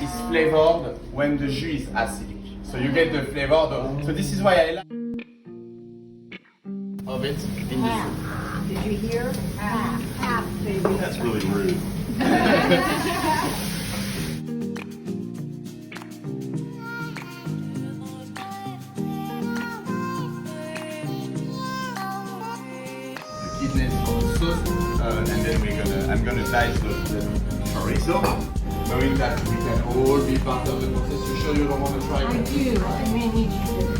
is flavored when the jus is acidic. So you get the flavor. So this is why I like of it in the soup. Did you hear? Half, baby. That's really rude. Kidneys for the sauce, and then I'm gonna dice the chorizo, knowing that we can all be part of the process. You sure you don't want to try? I do. I may need you to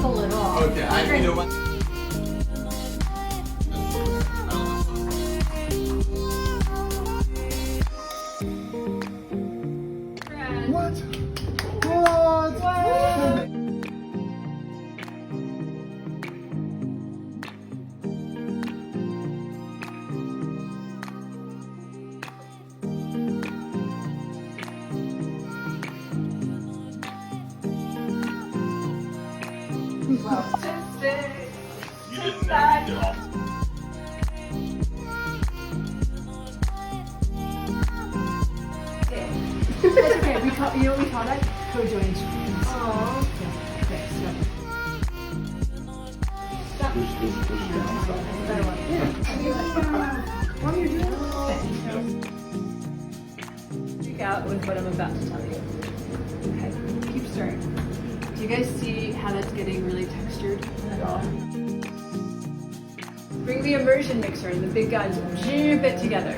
pull it off. Okay, I know what. What? You didn't know. That's okay. We call, you know what we call that? Co-joined. Aww. Okay, so. Stop. Better one. What are you doing? Freak out with what I'm about to tell you. Okay, keep stirring. Do you guys see how that's getting really textured at all? Bring the immersion mixer and the big guns, jump it together.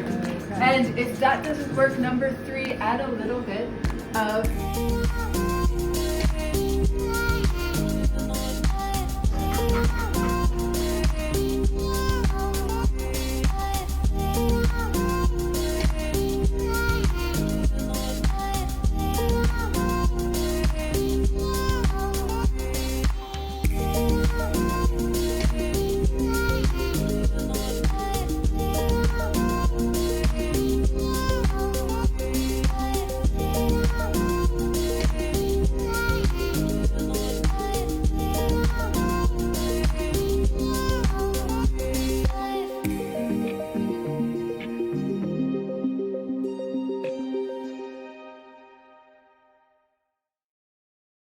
And if that doesn't work, number 3, add a little bit of